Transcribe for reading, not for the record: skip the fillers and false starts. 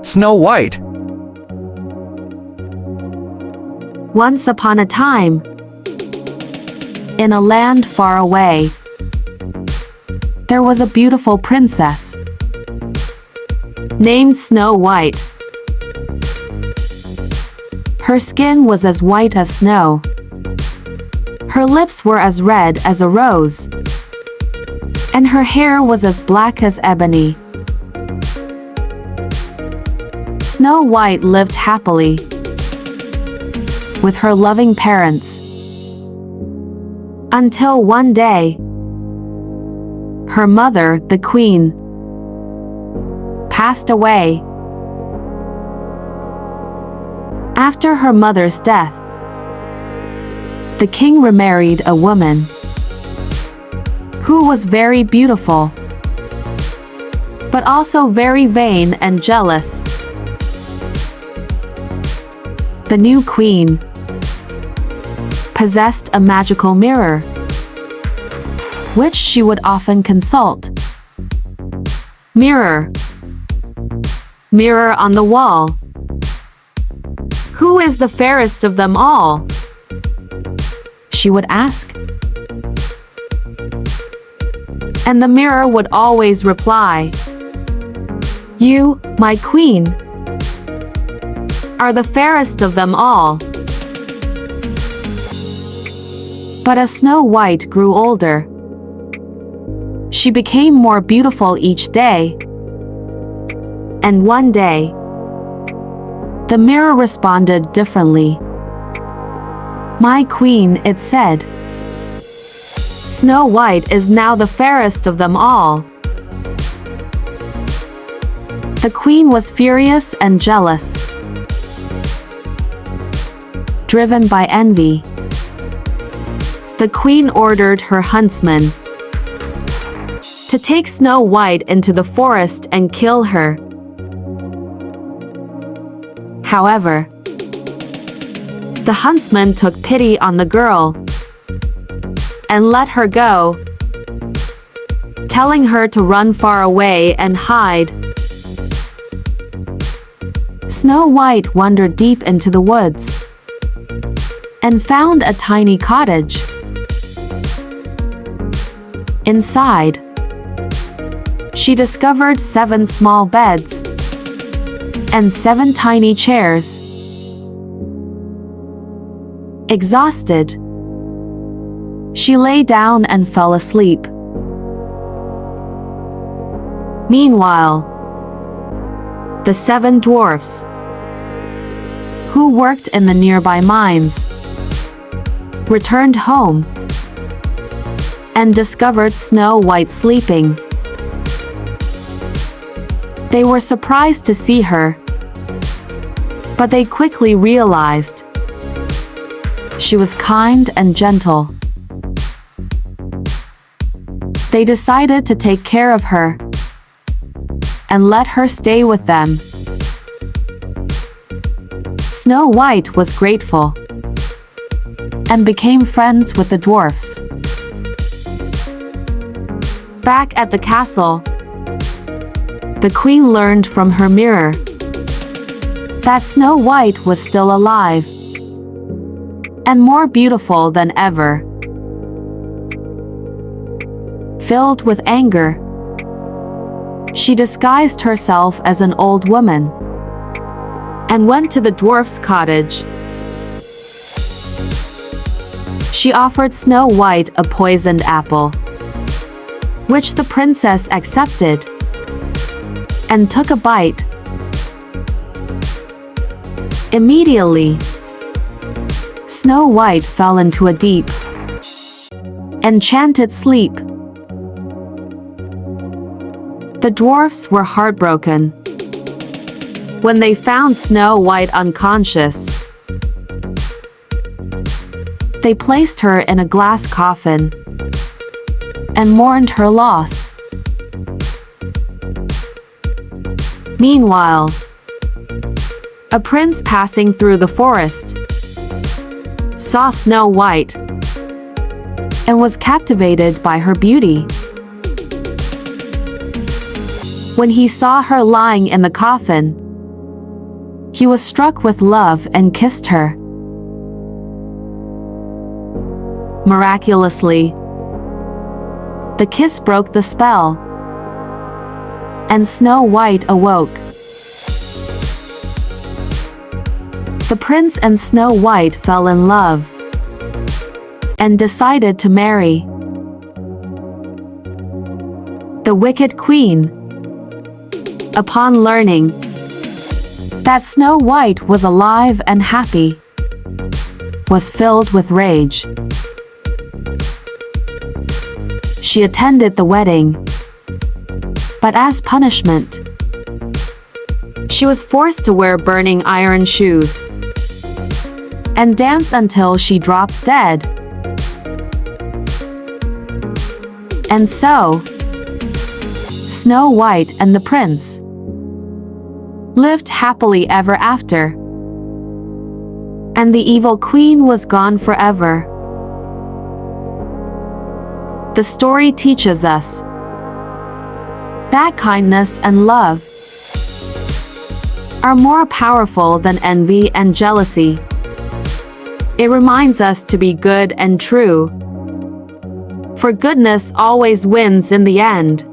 Snow White. Once upon a time, in a land far away, there was a beautiful princess named Snow White. Her skin was as white as snow. Her lips were as red as a rose, and her hair was as black as ebony. Snow White lived happily with her loving parents until one day, her mother, the queen, passed away. After her mother's death, the king remarried a woman who was very beautiful, but also very vain and jealous. The new queen possessed a magical mirror, which she would often consult. Mirror, mirror on the wall, who is the fairest of them all? She would ask. And the mirror would always reply, "You, my queen, are the fairest of them all." But as Snow White grew older, she became more beautiful each day. And one day, the mirror responded differently. "My queen," it said, "Snow White is now the fairest of them all." The queen was furious and jealous, driven by envy. The queen ordered her huntsman to take Snow White into the forest and kill her. However, the huntsman took pity on the girl and let her go, telling her to run far away and hide. Snow White wandered deep into the woods and found a tiny cottage. Inside, she discovered 7 small beds and 7 tiny chairs. Exhausted, she lay down and fell asleep. Meanwhile, the 7 dwarfs, who worked in the nearby mines, returned home and discovered Snow White sleeping. They were surprised to see her, but they quickly realized she was kind and gentle. They decided to take care of her and let her stay with them. Snow White was grateful and became friends with the dwarfs. Back at the castle, the queen learned from her mirror that Snow White was still alive and more beautiful than ever. Filled with anger, she disguised herself as an old woman and went to the dwarf's cottage. She offered Snow White a poisoned apple, which the princess accepted and took a bite. Immediately, Snow White fell into a deep, enchanted sleep. The dwarfs were heartbroken when they found Snow White unconscious. They placed her in a glass coffin and mourned her loss. Meanwhile, a prince passing through the forest saw Snow White and was captivated by her beauty. When he saw her lying in the coffin, He was struck with love and kissed her. Miraculously, the kiss broke the spell, and Snow White awoke. The prince and Snow White fell in love and decided to marry. The wicked queen, upon learning that Snow White was alive and happy, was filled with rage. She attended the wedding, but as punishment, she was forced to wear burning iron shoes and dance until she dropped dead. And so, Snow White and the prince lived happily ever after, and the evil queen was gone forever. The story teaches us that kindness and love are more powerful than envy and jealousy. It reminds us to be good and true, for goodness always wins in the end.